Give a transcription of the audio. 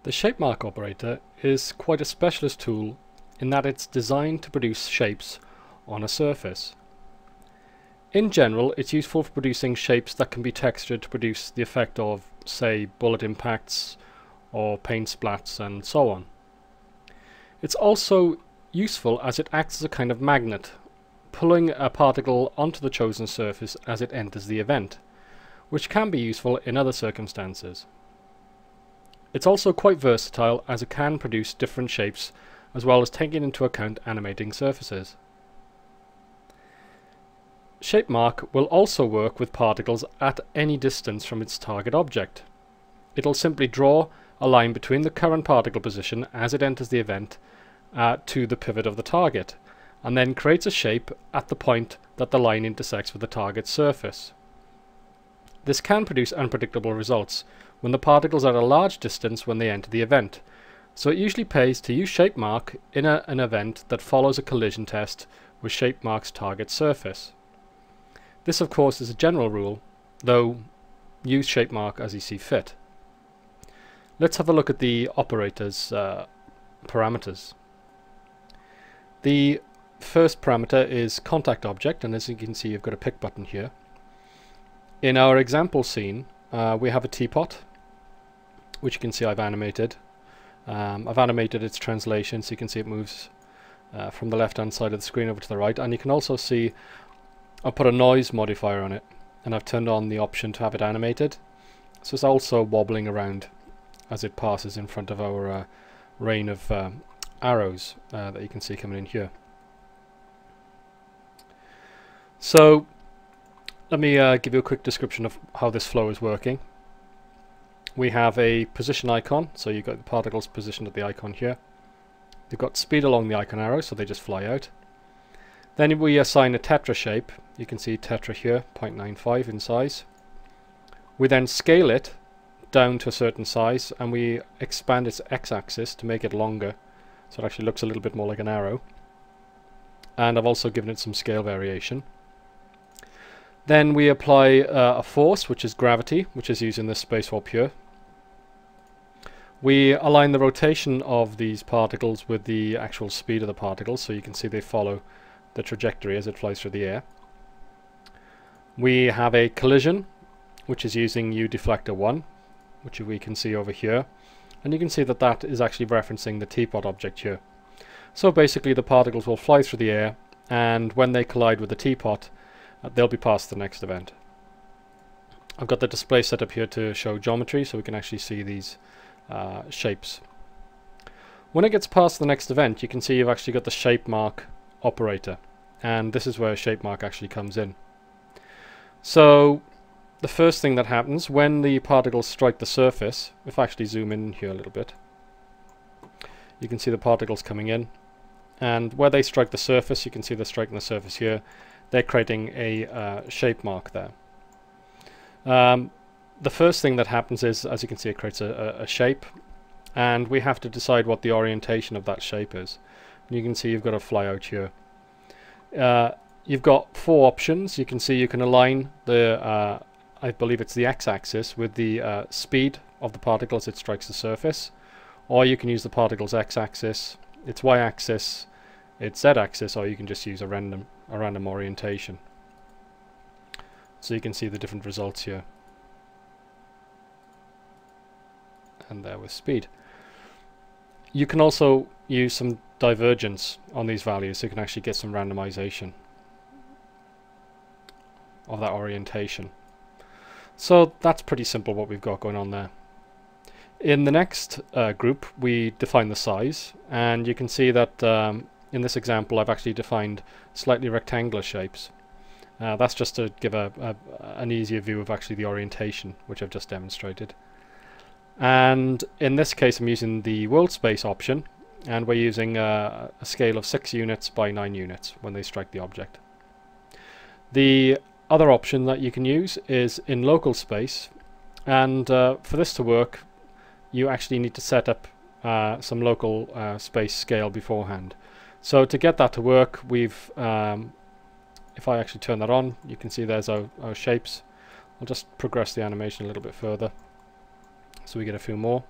The shape mark operator is quite a specialist tool in that it's designed to produce shapes on a surface. In general, it's useful for producing shapes that can be textured to produce the effect of, say, bullet impacts or paint splats and so on. It's also useful as it acts as a kind of magnet, pulling a particle onto the chosen surface as it enters the event, which can be useful in other circumstances. It's also quite versatile as it can produce different shapes as well as taking into account animating surfaces. Shape mark will also work with particles at any distance from its target object. It'll simply draw a line between the current particle position as it enters the event to the pivot of the target, and then creates a shape at the point that the line intersects with the target surface. This can produce unpredictable results when the particles are at a large distance when they enter the event, so it usually pays to use shape mark in an event that follows a collision test with shape mark's target surface. This of course is a general rule, though use shape mark as you see fit. Let's have a look at the operator's parameters. The first parameter is contact object, and as you can see you've got a pick button here. In our example scene we have a teapot, which you can see I've animated. I've animated its translation so you can see it moves from the left hand side of the screen over to the right, and you can also see I've put a noise modifier on it and I've turned on the option to have it animated, so it's also wobbling around as it passes in front of our rain of arrows that you can see coming in here. So let me give you a quick description of how this flow is working. We have a position icon, so you've got the particles positioned at the icon here. You've got speed along the icon arrow, so they just fly out. Then we assign a tetra shape. You can see tetra here, 0.95 in size. We then scale it down to a certain size, and we expand its x-axis to make it longer, so it actually looks a little bit more like an arrow. And I've also given it some scale variation. Then we apply a force, which is gravity, which is using this space warp here. We align the rotation of these particles with the actual speed of the particles, so you can see they follow the trajectory as it flies through the air. We have a collision, which is using U deflector 1, which we can see over here, and you can see that that is actually referencing the teapot object here. So basically the particles will fly through the air, and when they collide with the teapot, they'll be past the next event. I've got the display set up here to show geometry so we can actually see these shapes. When it gets past the next event, you can see you've actually got the shape mark operator, and this is where shape mark actually comes in. So the first thing that happens when the particles strike the surface, if I actually zoom in here a little bit, you can see the particles coming in, and where they strike the surface, you can see they're striking the surface here. They're creating a shape mark there. The first thing that happens is, as you can see, it creates a shape, and we have to decide what the orientation of that shape is. And you can see you've got a fly out here. You've got four options. You can see you can align the, I believe it's the x-axis, with the speed of the particle as it strikes the surface, or you can use the particle's x-axis, its y-axis, its z-axis, or you can just use a random orientation. So you can see the different results here. And there with speed. You can also use some divergence on these values so you can actually get some randomization of that orientation. So that's pretty simple what we've got going on there. In the next group we define the size, and you can see that in this example I've actually defined slightly rectangular shapes. That's just to give an easier view of actually the orientation, which I've just demonstrated. And in this case I'm using the world space option, and we're using a scale of 6 units by 9 units when they strike the object. The other option that you can use is in local space, and for this to work you actually need to set up some local space scale beforehand. So to get that to work, we've if I actually turn that on, you can see there's our shapes. I'll just progress the animation a little bit further so we get a few more.